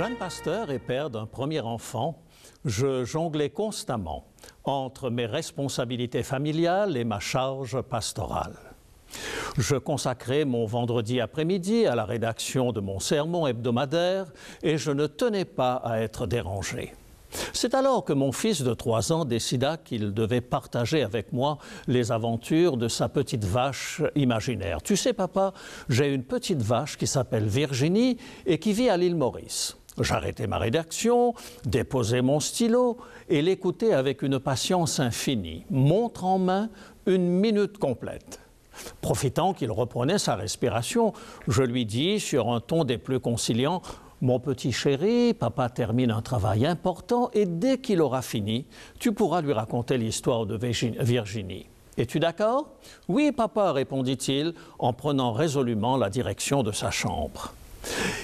Jeune pasteur et père d'un premier enfant, je jonglais constamment entre mes responsabilités familiales et ma charge pastorale. Je consacrais mon vendredi après-midi à la rédaction de mon sermon hebdomadaire et je ne tenais pas à être dérangé. C'est alors que mon fils de 3 ans décida qu'il devait partager avec moi les aventures de sa petite vache imaginaire. Tu sais, papa, j'ai une petite vache qui s'appelle Virginie et qui vit à l'île Maurice. J'arrêtais ma rédaction, déposais mon stylo et l'écoutais avec une patience infinie, montre en main, 1 minute complète. Profitant qu'il reprenait sa respiration, je lui dis sur un ton des plus conciliants: « Mon petit chéri, papa termine un travail important et dès qu'il aura fini, tu pourras lui raconter l'histoire de Virginie. Es-tu d'accord ?»« Oui, papa, répondit-il en prenant résolument la direction de sa chambre. »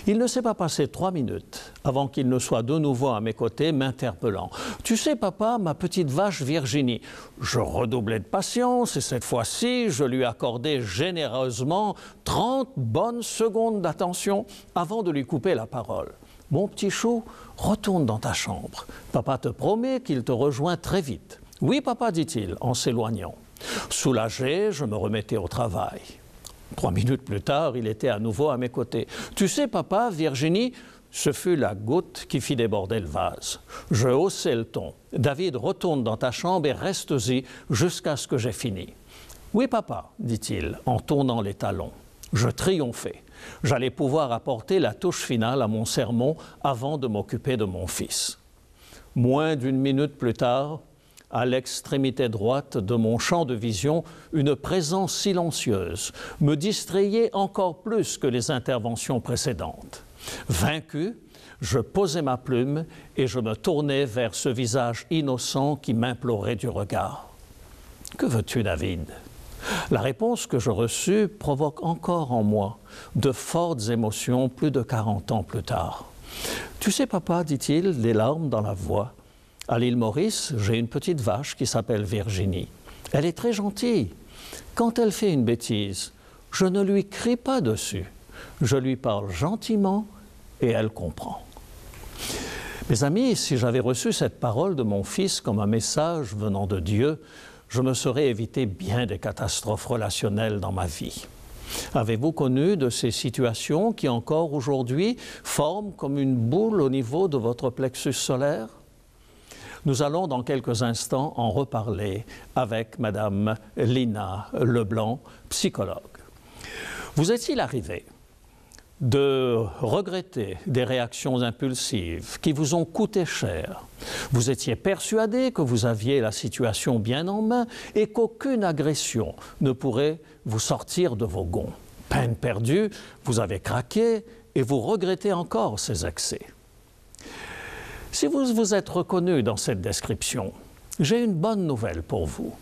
Il ne s'est pas passé 3 minutes avant qu'il ne soit de nouveau à mes côtés m'interpellant. « Tu sais, papa, ma petite vache Virginie. » Je redoublais de patience et cette fois-ci, je lui accordai généreusement 30 bonnes secondes d'attention avant de lui couper la parole. « Mon petit chou, retourne dans ta chambre. Papa te promet qu'il te rejoint très vite. »« Oui, papa, dit-il en s'éloignant. » Soulagé, je me remettais au travail. 3 minutes plus tard, il était à nouveau à mes côtés. « Tu sais, papa, Virginie, ce fut la goutte qui fit déborder le vase. » Je haussai le ton. « David, retourne dans ta chambre et reste-y jusqu'à ce que j'ai fini. »« Oui, papa, dit-il en tournant les talons. » Je triomphais. J'allais pouvoir apporter la touche finale à mon sermon avant de m'occuper de mon fils. Moins d'1 minute plus tard, à l'extrémité droite de mon champ de vision, une présence silencieuse me distrayait encore plus que les interventions précédentes. Vaincu, je posai ma plume et je me tournai vers ce visage innocent qui m'implorait du regard. « Que veux-tu, David ?» La réponse que je reçus provoque encore en moi de fortes émotions plus de 40 ans plus tard. « Tu sais, papa, dit-il, les larmes dans la voix, à l'île Maurice, j'ai une petite vache qui s'appelle Virginie. Elle est très gentille. Quand elle fait une bêtise, je ne lui crie pas dessus. Je lui parle gentiment et elle comprend. » Mes amis, si j'avais reçu cette parole de mon fils comme un message venant de Dieu, je me serais évité bien des catastrophes relationnelles dans ma vie. Avez-vous connu de ces situations qui encore aujourd'hui forment comme une boule au niveau de votre plexus solaire? Nous allons dans quelques instants en reparler avec Madame Lina Leblanc, psychologue. Vous est-il arrivé de regretter des réactions impulsives qui vous ont coûté cher? Vous étiez persuadé que vous aviez la situation bien en main et qu'aucune agression ne pourrait vous sortir de vos gonds. Peine perdue, vous avez craqué et vous regrettez encore ces excès. Si vous vous êtes reconnu dans cette description, j'ai une bonne nouvelle pour vous.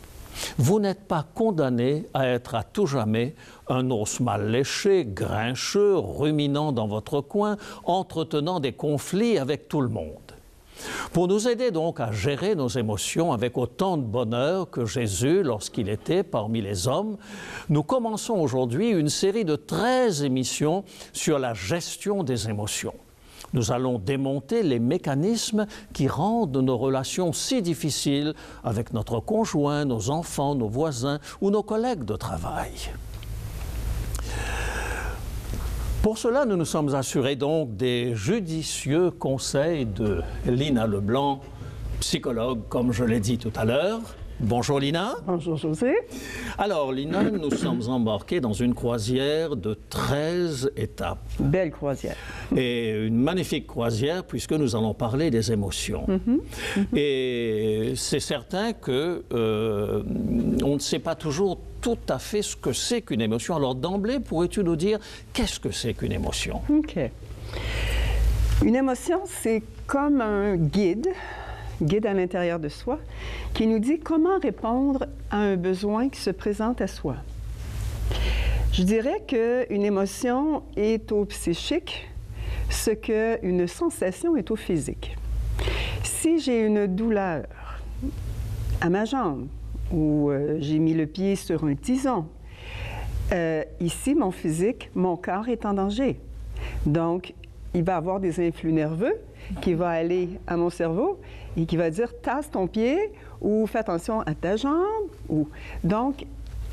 Vous n'êtes pas condamné à être à tout jamais un os mal léché, grincheux, ruminant dans votre coin, entretenant des conflits avec tout le monde. Pour nous aider donc à gérer nos émotions avec autant de bonheur que Jésus lorsqu'il était parmi les hommes, nous commençons aujourd'hui une série de 13 émissions sur la gestion des émotions. Nous allons démonter les mécanismes qui rendent nos relations si difficiles avec notre conjoint, nos enfants, nos voisins ou nos collègues de travail. Pour cela, nous nous sommes assurés donc des judicieux conseils de Lina Leblanc, psychologue, comme je l'ai dit tout à l'heure. Bonjour Lina. Bonjour José. Alors Lina, nous sommes embarqués dans une croisière de 13 étapes. Belle croisière. Et une magnifique croisière puisque nous allons parler des émotions. Et c'est certain que on ne sait pas toujours tout à fait ce que c'est qu'une émotion. Alors d'emblée, pourrais-tu nous dire qu'est-ce que c'est qu'une émotion? OK. Une émotion, c'est comme un guide à l'intérieur de soi, qui nous dit comment répondre à un besoin qui se présente à soi. Je dirais qu'une émotion est au psychique ce qu'une sensation est au physique. Si j'ai une douleur à ma jambe ou j'ai mis le pied sur un tison, ici, mon physique, mon corps est en danger. Donc, il va avoir des influx nerveux qui vont aller à mon cerveau et qui va dire « tasse ton pied » ou « fais attention à ta jambe ». Donc,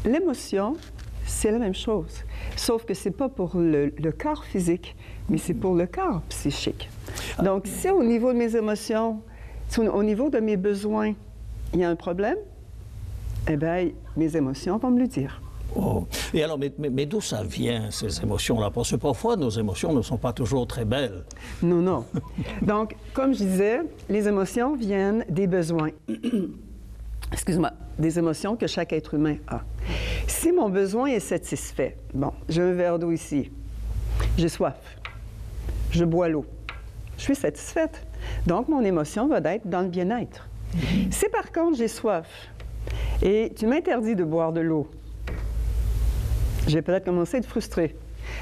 l'émotion, c'est la même chose, sauf que ce n'est pas pour le corps physique, mais c'est pour le corps psychique. Donc, si au niveau de mes émotions, si au niveau de mes besoins, il y a un problème, eh bien, mes émotions vont me le dire. Oh. Et alors, mais d'où ça vient, ces émotions-là? Parce que parfois, nos émotions ne sont pas toujours très belles. Non, non. Donc, comme je disais, les émotions viennent des besoins. Excuse-moi, des émotions que chaque être humain a. Si mon besoin est satisfait, bon, j'ai un verre d'eau ici, j'ai soif, je bois l'eau, je suis satisfaite. Donc, mon émotion va être dans le bien-être. Si par contre, j'ai soif et tu m'interdis de boire de l'eau, je vais peut-être commencer à être frustrée.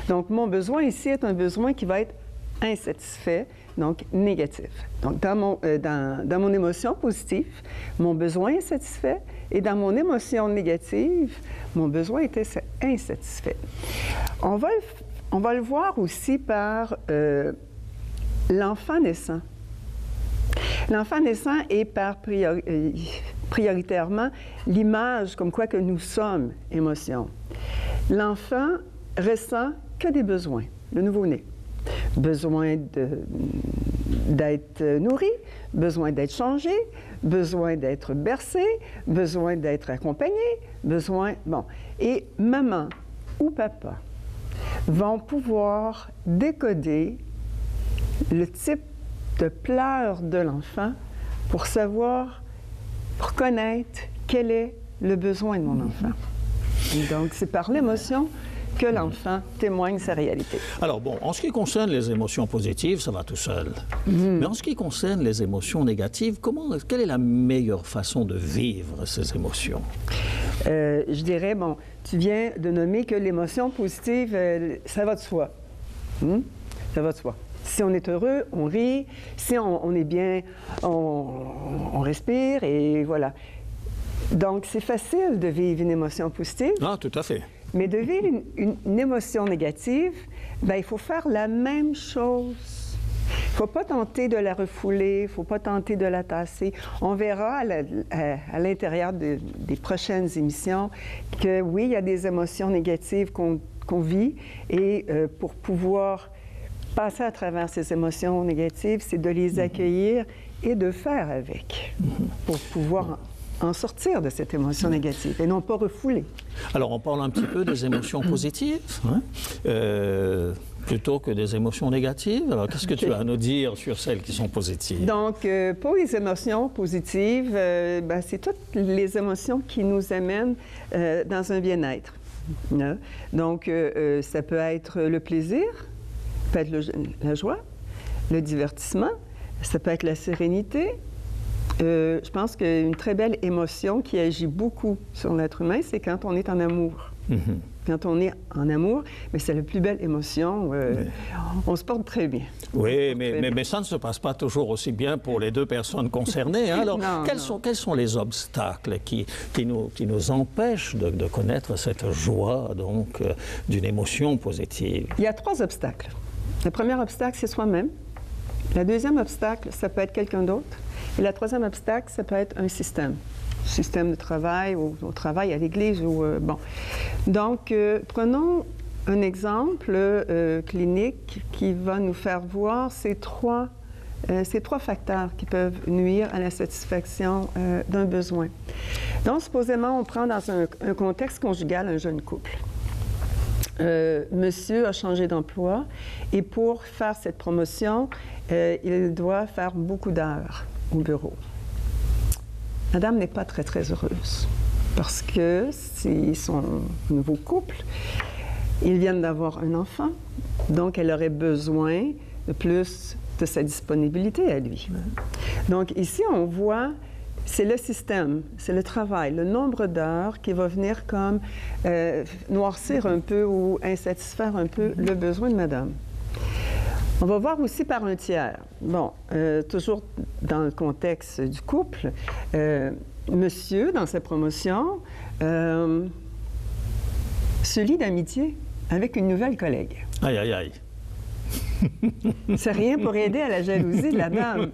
Donc, mon besoin ici est un besoin qui va être insatisfait, donc négatif. Donc, dans mon émotion positive, mon besoin est satisfait, et dans mon émotion négative, mon besoin était insatisfait. On va le voir aussi par l'enfant naissant. L'enfant naissant est prioritairement l'image comme quoi que nous sommes émotion. L'enfant ressent que des besoins, le nouveau-né. Besoin d'être nourri, besoin d'être changé, besoin d'être bercé, besoin d'être accompagné, besoin... Bon. Et maman ou papa vont pouvoir décoder le type de pleurs de l'enfant pour savoir, pour connaître quel est le besoin de mon enfant. Et donc, c'est par l'émotion que l'enfant témoigne sa réalité. Alors bon, en ce qui concerne les émotions positives, ça va tout seul. Mais en ce qui concerne les émotions négatives, quelle est la meilleure façon de vivre ces émotions? Je dirais, bon, tu viens de nommer que l'émotion positive, ça va de soi. Ça va de soi. Si on est heureux, on rit. Si on est bien, on respire et voilà. Donc, c'est facile de vivre une émotion positive. Ah, tout à fait. Mais de vivre une émotion négative, bien, il faut faire la même chose. Il ne faut pas tenter de la refouler, il ne faut pas tenter de la tasser. On verra à l'intérieur des prochaines émissions que oui, il y a des émotions négatives qu'on vit et pour pouvoir passer à travers ces émotions négatives, c'est de les accueillir et de faire avec pour pouvoir en sortir de cette émotion négative et non pas refouler. Alors, on parle un petit peu des émotions positives, hein, plutôt que des émotions négatives. Alors, qu'est-ce que tu as à nous dire sur celles qui sont positives? Donc, pour les émotions positives, ben, c'est toutes les émotions qui nous amènent dans un bien-être. Hein? Donc, ça peut être le plaisir, ça peut être la joie, le divertissement, ça peut être la sérénité. Je pense qu'une très belle émotion qui agit beaucoup sur l'être humain, c'est quand on est en amour. Quand on est en amour, mais c'est la plus belle émotion. On se porte très bien. Oui, mais ça ne se passe pas toujours aussi bien pour les deux personnes concernées. Hein? Alors, non, quels sont les obstacles qui nous empêchent de connaître cette joie, donc, d'une émotion positive? Il y a 3 obstacles. Le premier obstacle, c'est soi-même. Le deuxième obstacle, ça peut être quelqu'un d'autre. Et le troisième obstacle, ça peut être un système de travail, ou au travail, à l'église, ou bon. Donc, prenons un exemple clinique qui va nous faire voir ces trois facteurs qui peuvent nuire à la satisfaction d'un besoin. Donc, supposément, on prend dans un contexte conjugal un jeune couple. Monsieur a changé d'emploi et pour faire cette promotion, il doit faire beaucoup d'heures au bureau. Madame n'est pas très, très heureuse parce que c'est son nouveau couple. Ils viennent d'avoir un enfant, donc elle aurait besoin de plus de sa disponibilité à lui. Donc ici, on voit, c'est le système, c'est le travail, le nombre d'heures qui va venir comme noircir un peu ou insatisfaire un peu le besoin de madame. On va voir aussi par un tiers. Bon, toujours dans le contexte du couple, monsieur, dans sa promotion, se lie d'amitié avec une nouvelle collègue. Aïe, aïe, aïe. C'est rien pour aider à la jalousie de la dame.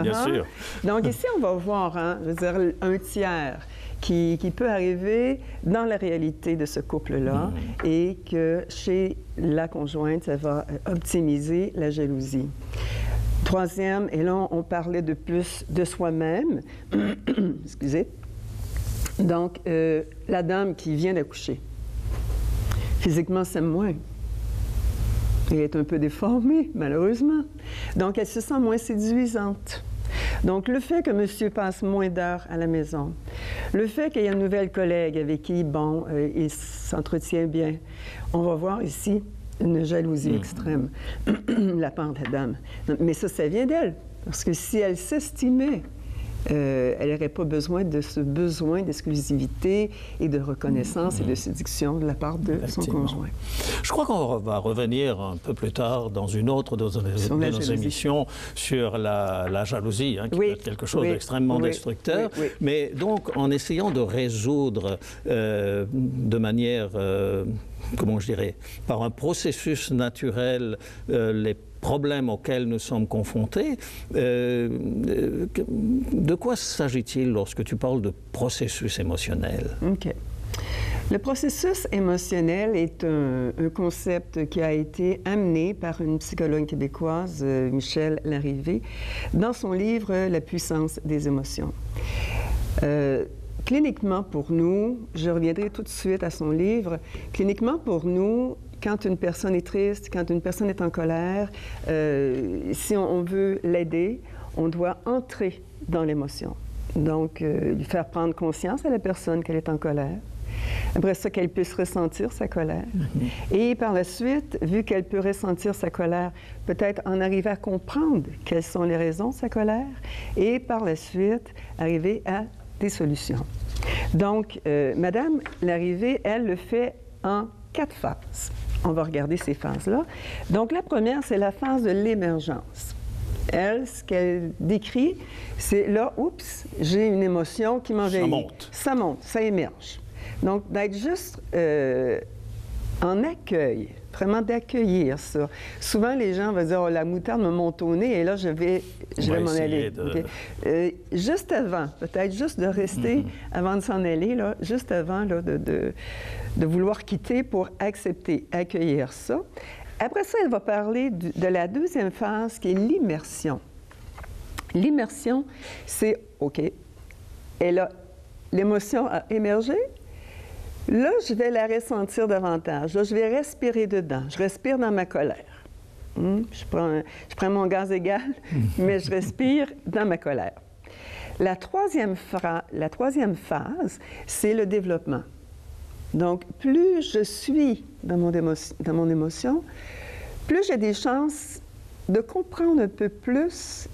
Bien sûr. Donc ici, on va voir, hein, je veux dire, un tiers qui peut arriver dans la réalité de ce couple-là et que chez la conjointe, ça va optimiser la jalousie. Troisième, et là, on parlait de plus de soi-même. Excusez. Donc, la dame qui vient d'accoucher, physiquement, s'aime moins. Elle est un peu déformée, malheureusement. Donc, elle se sent moins séduisante. Donc, le fait que monsieur passe moins d'heures à la maison, le fait qu'il y ait une nouvelle collègue avec qui, bon, il s'entretient bien, on va voir ici une jalousie extrême, la part de la dame. Mais ça vient d'elle, parce que si elle s'estimait, elle n'aurait pas besoin de ce besoin d'exclusivité et de reconnaissance et de séduction de la part de son conjoint. Je crois qu'on va revenir un peu plus tard dans une autre de nos émissions sur la jalousie, hein, qui peut être quelque chose d'extrêmement destructeur. Mais donc, en essayant de résoudre de manière, comment je dirais, par un processus naturel les problèmes auxquels nous sommes confrontés. De quoi s'agit-il lorsque tu parles de processus émotionnel? OK. Le processus émotionnel est un concept qui a été amené par une psychologue québécoise, Michèle Larrivée, dans son livre « La puissance des émotions ». Cliniquement pour nous, je reviendrai tout de suite à son livre, cliniquement pour nous, quand une personne est triste, quand une personne est en colère, si on veut l'aider, on doit entrer dans l'émotion. Donc, lui faire prendre conscience à la personne qu'elle est en colère. Après ça, qu'elle puisse ressentir sa colère. Et par la suite, vu qu'elle peut ressentir sa colère, peut-être en arriver à comprendre quelles sont les raisons de sa colère et par la suite, arriver à des solutions. Donc, Madame Larrivée, elle le fait en 4 phases. On va regarder ces phases-là. Donc, la première, c'est la phase de l'émergence. Elle, ce qu'elle décrit, c'est là, oups, j'ai une émotion qui m'envahit. Ça monte. Ça monte, ça émerge. Donc, d'être juste en accueil, vraiment d'accueillir ça. Souvent, les gens vont dire, oh, la moutarde me monte au nez et là, je vais m'en aller. Okay. Juste avant, peut-être juste de rester avant de s'en aller, là, juste avant là, de vouloir quitter pour accepter, accueillir ça. Après ça, elle va parler de la deuxième phase qui est l'immersion. L'immersion, c'est OK. Et là, l'émotion a émergé. Là, je vais la ressentir davantage. Là, je vais respirer dedans. Je respire dans ma colère. Je prends mon gaz égal, mais je respire dans ma colère. La troisième phase, c'est le développement. Donc, plus je suis dans mon émotion, plus j'ai des chances de comprendre un peu plus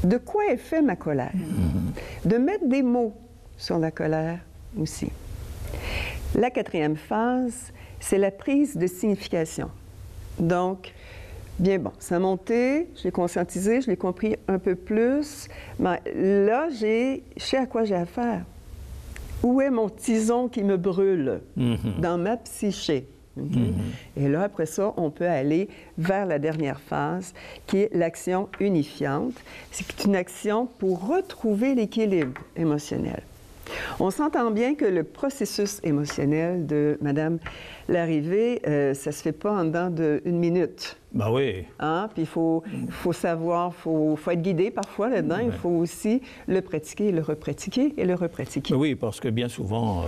de quoi est fait ma colère, de mettre des mots sur la colère aussi. La quatrième phase, c'est la prise de signification. Donc, bien bon, ça a monté, je l'ai conscientisé, je l'ai compris un peu plus. Mais là, je sais à quoi j'ai affaire. Où est mon tison qui me brûle dans ma psyché? Et là, après ça, on peut aller vers la dernière phase, qui est l'action unifiante. C'est une action pour retrouver l'équilibre émotionnel. On s'entend bien que le processus émotionnel de Mme Larrivée, ça ne se fait pas en dedans d'une minute. Ben oui. Hein? Puis il faut savoir, il faut être guidé parfois là-dedans. Il faut aussi le pratiquer, le repratiquer et le repratiquer. Oui, parce que bien souvent,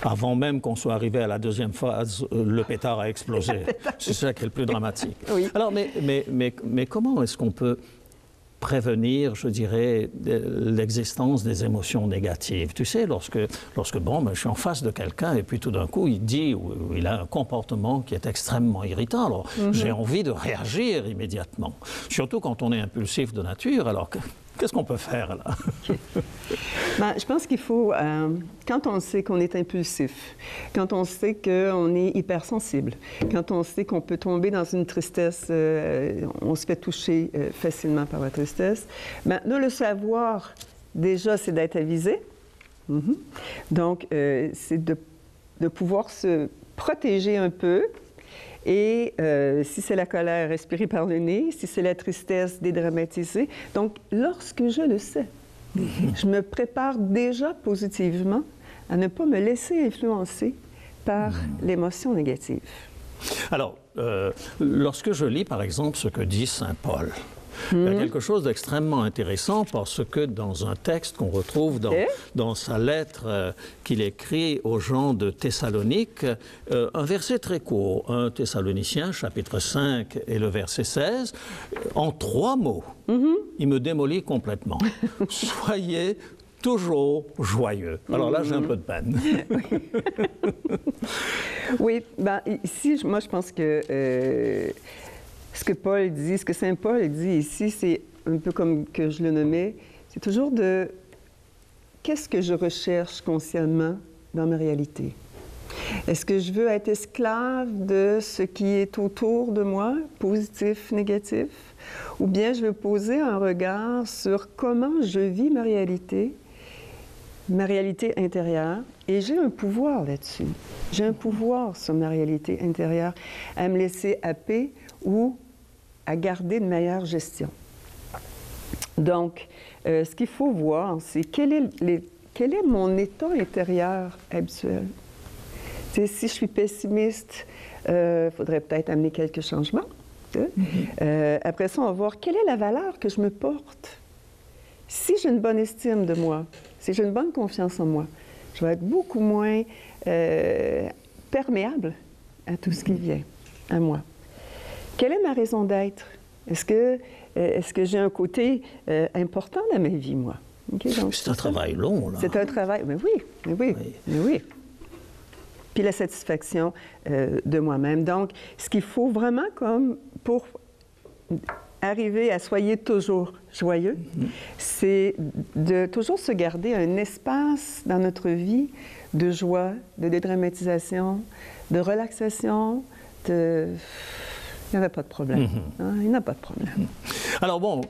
avant même qu'on soit arrivé à la deuxième phase, le pétard a explosé. C'est ça qui est le plus dramatique. Oui. Alors, mais comment est-ce qu'on peut prévenir, je dirais, l'existence des émotions négatives. Tu sais, lorsque bon, je suis en face de quelqu'un et puis tout d'un coup, il dit ou il a un comportement qui est extrêmement irritant, alors j'ai envie de réagir immédiatement. Surtout quand on est impulsif de nature, alors qu'est-ce qu'on peut faire là? Ben, je pense qu'il faut, quand on sait qu'on est impulsif, quand on sait qu'on est hypersensible, quand on sait qu'on peut tomber dans une tristesse, on se fait toucher facilement par la tristesse, maintenant le savoir, déjà, c'est d'être avisé. Donc, c'est de pouvoir se protéger un peu Et si c'est la colère, respirer par le nez. Si c'est la tristesse, dédramatiser. Donc, lorsque je le sais, je me prépare déjà positivement à ne pas me laisser influencer par l'émotion négative. Alors, lorsque je lis, par exemple, ce que dit saint Paul, il y a quelque chose d'extrêmement intéressant parce que dans un texte qu'on retrouve dans sa lettre qu'il écrit aux gens de Thessalonique, un verset très court, 1 Thessaloniciens, chapitre 5 et le verset 16, en 3 mots, il me démolit complètement. Soyez toujours joyeux. Alors là, j'ai un peu de peine. Oui, ben, ici, moi, je pense que ce que Paul dit, ce que saint Paul dit ici, c'est un peu comme que je le nommais, c'est toujours de qu'est-ce que je recherche consciemment dans ma réalité? Est-ce que je veux être esclave de ce qui est autour de moi, positif, négatif? Ou bien je veux poser un regard sur comment je vis ma réalité intérieure, et j'ai un pouvoir là-dessus. J'ai un pouvoir sur ma réalité intérieure à me laisser happer ou à garder une meilleure gestion. Donc, ce qu'il faut voir, c'est quel est mon état intérieur habituel. T'sais, si je suis pessimiste, il faudrait peut-être amener quelques changements. Après ça, on va voir quelle est la valeur que je me porte. Si j'ai une bonne estime de moi, si j'ai une bonne confiance en moi, je vais être beaucoup moins perméable à tout ce qui vient à moi. Quelle est ma raison d'être? Est-ce que j'ai un côté important dans ma vie, moi? Okay, c'est un travail long, là. C'est un travail, mais oui. Puis la satisfaction de moi-même. Donc, ce qu'il faut vraiment, comme pour arriver à soyez toujours joyeux, c'est de toujours se garder un espace dans notre vie de joie, de dédramatisation, de relaxation, Il n'y en a pas de problème. Il n'y en a pas de problème. Alors bon,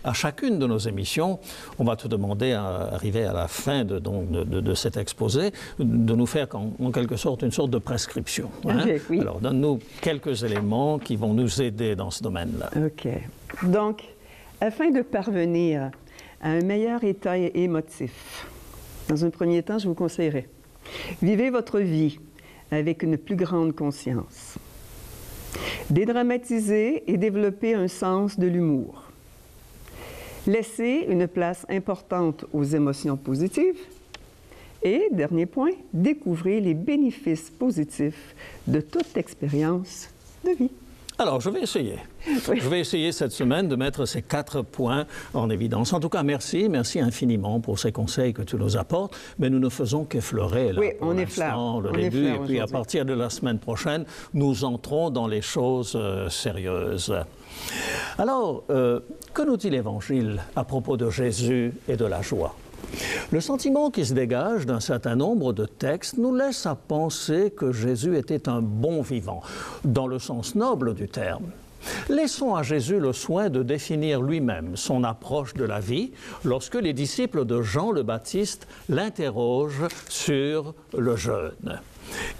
à chacune de nos émissions, on va te demander, à arriver à la fin de cet exposé, de nous faire en quelque sorte une sorte de prescription. Hein? Okay, oui. Alors donne-nous quelques éléments qui vont nous aider dans ce domaine-là. OK. Donc, afin de parvenir à un meilleur état émotif, dans un premier temps, je vous conseillerais, vivez votre vie avec une plus grande conscience. Dédramatiser et développer un sens de l'humour. Laissez une place importante aux émotions positives. Et, dernier point, découvrez les bénéfices positifs de toute expérience de vie. Alors, je vais essayer. Oui. Je vais essayer cette semaine de mettre ces 4 points en évidence. En tout cas, merci infiniment pour ces conseils que tu nous apportes. Mais nous ne faisons qu'effleurer là, pour l'instant, le début. Et puis, à partir de la semaine prochaine, nous entrons dans les choses sérieuses. Alors, que nous dit l'Évangile à propos de Jésus et de la joie? Le sentiment qui se dégage d'un certain nombre de textes nous laisse à penser que Jésus était un bon vivant, dans le sens noble du terme. Laissons à Jésus le soin de définir lui-même son approche de la vie lorsque les disciples de Jean le Baptiste l'interrogent sur le jeûne.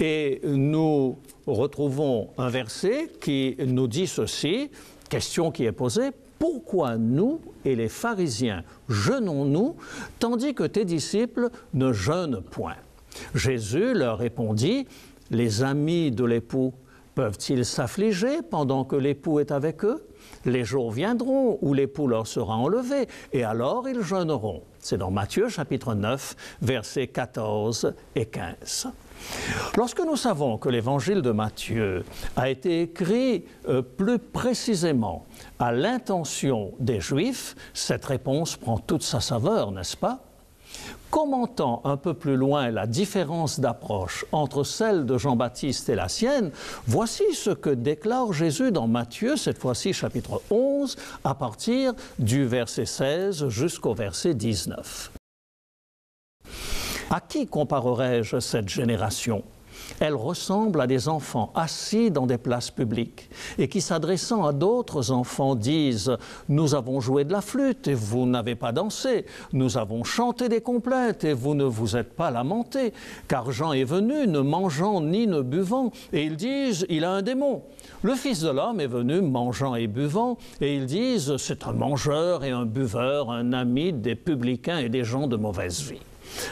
Et nous retrouvons un verset qui nous dit ceci, question qui est posée: pourquoi nous et les pharisiens jeûnons-nous, tandis que tes disciples ne jeûnent point? Jésus leur répondit: les amis de l'époux peuvent-ils s'affliger pendant que l'époux est avec eux? Les jours viendront où l'époux leur sera enlevé, et alors ils jeûneront. C'est dans Matthieu chapitre 9, versets 14 et 15. Lorsque nous savons que l'évangile de Matthieu a été écrit plus précisément à l'intention des Juifs, cette réponse prend toute sa saveur, n'est-ce pas? Commentant un peu plus loin la différence d'approche entre celle de Jean-Baptiste et la sienne, voici ce que déclare Jésus dans Matthieu, cette fois-ci chapitre 11, à partir du verset 16 jusqu'au verset 19. À qui comparerai-je cette génération? Elles ressemblent à des enfants assis dans des places publiques et qui, s'adressant à d'autres enfants, disent « Nous avons joué de la flûte et vous n'avez pas dansé. Nous avons chanté des complètes et vous ne vous êtes pas lamentés. Car Jean est venu, ne mangeant ni ne buvant, et ils disent « Il a un démon. » Le Fils de l'homme est venu mangeant et buvant, et ils disent « C'est un mangeur et un buveur, un ami des publicains et des gens de mauvaise vie. »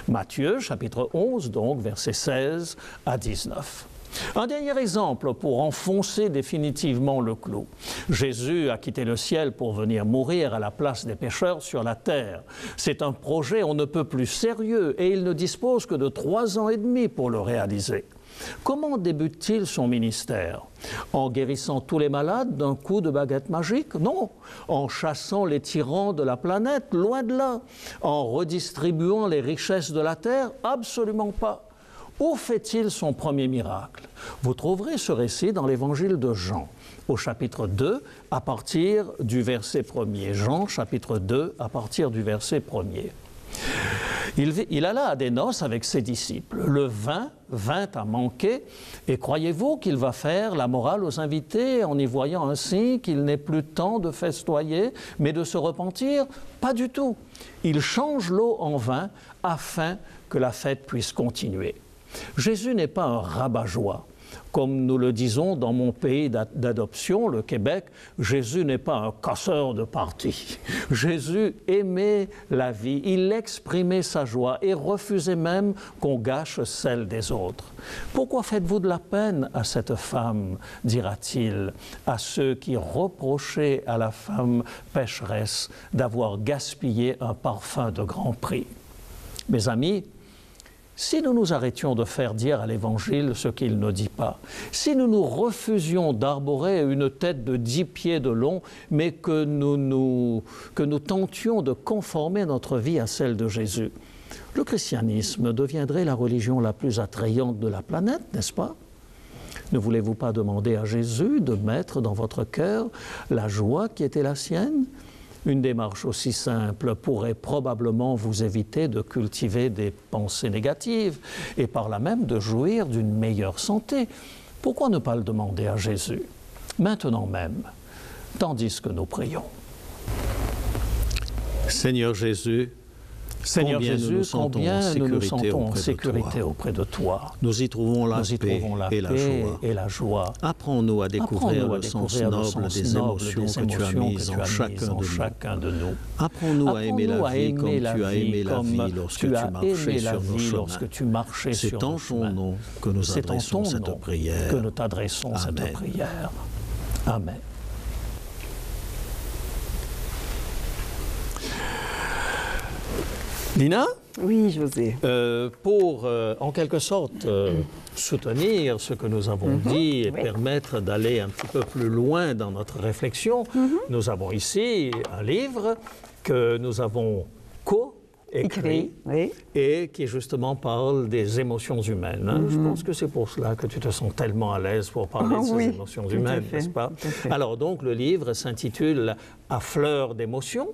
Matthieu, chapitre 11, donc, versets 16 à 19. Un dernier exemple pour enfoncer définitivement le clou. Jésus a quitté le ciel pour venir mourir à la place des pécheurs sur la terre. C'est un projet on ne peut plus sérieux et il ne dispose que de 3 ans et demi pour le réaliser. Comment débute-t-il son ministère? En guérissant tous les malades d'un coup de baguette magique? Non. En chassant les tyrans de la planète? Loin de là. En redistribuant les richesses de la terre? Absolument pas. Où fait-il son premier miracle? Vous trouverez ce récit dans l'évangile de Jean, au chapitre 2, à partir du verset 1er. Jean, chapitre 2, à partir du verset 1er. Il alla à des noces avec ses disciples. Le vin vint à manquer, et croyez-vous qu'il va faire la morale aux invités en y voyant ainsi qu'il n'est plus temps de festoyer, mais de se repentir? Pas du tout. Il change l'eau en vin afin que la fête puisse continuer. Jésus n'est pas un rabat-joie. Comme nous le disons dans mon pays d'adoption, le Québec, Jésus n'est pas un casseur de parties. Jésus aimait la vie, il exprimait sa joie et refusait même qu'on gâche celle des autres. Pourquoi faites-vous de la peine à cette femme, dira-t-il, à ceux qui reprochaient à la femme pécheresse d'avoir gaspillé un parfum de grand prix? Mes amis, si nous nous arrêtions de faire dire à l'Évangile ce qu'il ne dit pas, si nous nous refusions d'arborer une tête de 10 pieds de long, mais que nous tentions de conformer notre vie à celle de Jésus, le christianisme deviendrait la religion la plus attrayante de la planète, n'est-ce pas? Ne voulez-vous pas demander à Jésus de mettre dans votre cœur la joie qui était la sienne? Une démarche aussi simple pourrait probablement vous éviter de cultiver des pensées négatives et par là même de jouir d'une meilleure santé. Pourquoi ne pas le demander à Jésus, maintenant même, tandis que nous prions? Seigneur Jésus, combien nous nous sentons en sécurité auprès de toi. Nous y trouvons la paix et la joie. Apprends-nous à découvrir le sens noble des émotions que tu as mises en chacun de nous. Apprends-nous à aimer la vie comme tu as aimé la vie lorsque tu marchais sur nos chemins. C'est en ton nom que nous adressons cette prière. Amen. Lina? Oui, José. Pour, en quelque sorte, soutenir ce que nous avons dit et permettre d'aller un petit peu plus loin dans notre réflexion, nous avons ici un livre que nous avons écrit et qui justement parle des émotions humaines. Hein. Je pense que c'est pour cela que tu te sens tellement à l'aise pour parler de ces émotions humaines, n'est-ce pas? Alors donc le livre s'intitule « À fleur d'émotions ».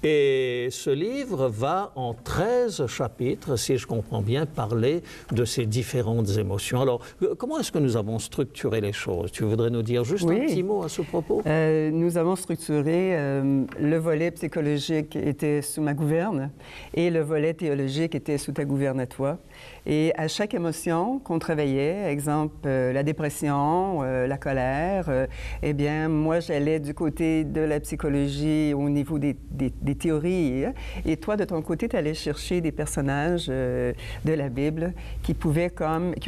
Et ce livre va en 13 chapitres, si je comprends bien, parler de ces différentes émotions. Alors comment est-ce que nous avons structuré les choses? Tu voudrais nous dire juste un petit mot à ce propos? Nous avons structuré, le volet psychologique était sous ma gouverne et le volet théologique était sous ta gouverne à toi. Et à chaque émotion qu'on travaillait, exemple la dépression, la colère, eh bien moi j'allais du côté de la psychologie au niveau des théories. Et toi de ton côté, tu allais chercher des personnages de la Bible qui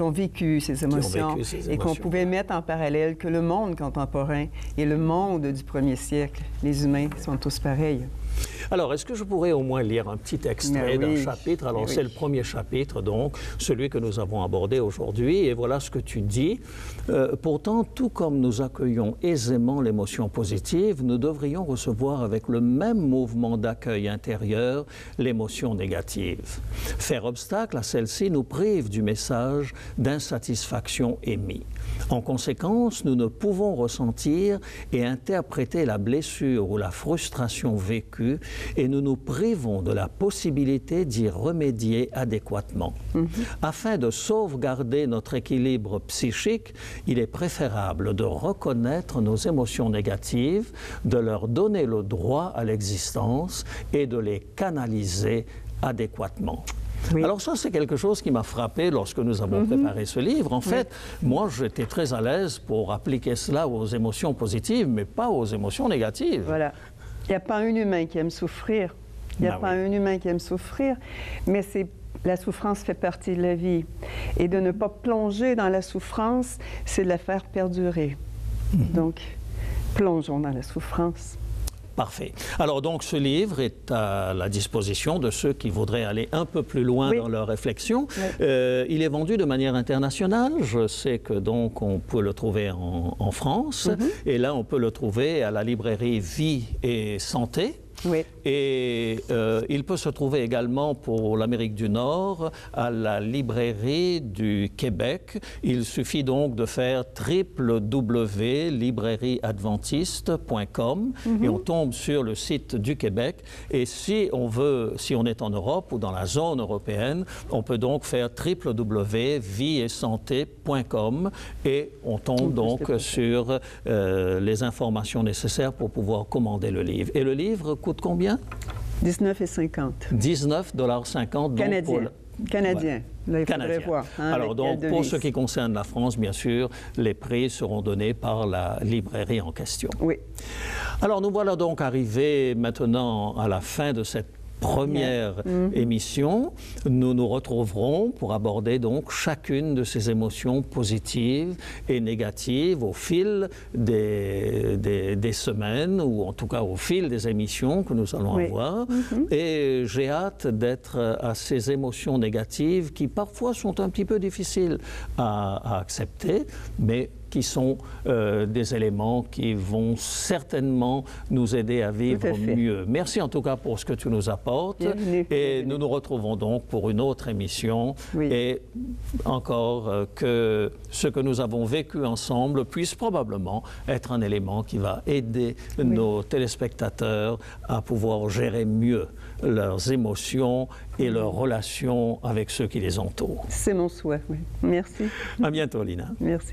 ont vécu ces émotions et qu'on pouvait mettre en parallèle que le monde contemporain et le monde du 1er siècle. Les humains sont tous pareils. Alors, est-ce que je pourrais au moins lire un petit extrait d'un chapitre? Alors, c'est le premier chapitre, donc, celui que nous avons abordé aujourd'hui. Et voilà ce que tu dis. Pourtant, tout comme nous accueillons aisément l'émotion positive, nous devrions recevoir avec le même mouvement d'accueil intérieur l'émotion négative. Faire obstacle à celle-ci nous prive du message d'insatisfaction émis. En conséquence, nous ne pouvons ressentir et interpréter la blessure ou la frustration vécue et nous nous privons de la possibilité d'y remédier adéquatement. Afin de sauvegarder notre équilibre psychique, il est préférable de reconnaître nos émotions négatives, de leur donner le droit à l'existence et de les canaliser adéquatement. Oui. Alors ça, c'est quelque chose qui m'a frappé lorsque nous avons préparé ce livre. En fait, moi, j'étais très à l'aise pour appliquer cela aux émotions positives, mais pas aux émotions négatives. Voilà. Il n'y a pas un humain qui aime souffrir. Il n'y a pas un humain qui aime souffrir, mais la souffrance fait partie de la vie. Et de ne pas plonger dans la souffrance, c'est de la faire perdurer. Donc, plongeons dans la souffrance. Parfait. Alors donc ce livre est à la disposition de ceux qui voudraient aller un peu plus loin dans leur réflexion. Il est vendu de manière internationale. Je sais que donc on peut le trouver en France et là on peut le trouver à la librairie Vie et Santé. Oui. Et il peut se trouver également pour l'Amérique du Nord à la librairie du Québec. Il suffit donc de faire www.librairieadventiste.com et on tombe sur le site du Québec. Et si on est en Europe ou dans la zone européenne, on peut donc faire www.vieetsanté.com et on tombe donc sur les informations nécessaires pour pouvoir commander le livre. Et le livre coûte combien? 19,50 $19,50. Canadien. Canadien. Là, il faudrait voir. Hein, alors, donc, pour ce qui concerne la France, bien sûr, les prix seront donnés par la librairie en question. Oui. Alors, nous voilà donc arrivés maintenant à la fin de cette première émission. Nous nous retrouverons pour aborder donc chacune de ces émotions positives et négatives au fil des semaines ou en tout cas au fil des émissions que nous allons avoir. Et j'ai hâte d'être à ces émotions négatives qui parfois sont un petit peu difficiles à accepter, mais qui sont des éléments qui vont certainement nous aider à vivre mieux. Merci en tout cas pour ce que tu nous apportes. Bienvenue. Et nous nous retrouvons donc pour une autre émission. Et encore que ce que nous avons vécu ensemble puisse probablement être un élément qui va aider nos téléspectateurs à pouvoir gérer mieux leurs émotions et leurs relations avec ceux qui les entourent. C'est mon souhait, oui. Merci. À bientôt, Lina. Merci.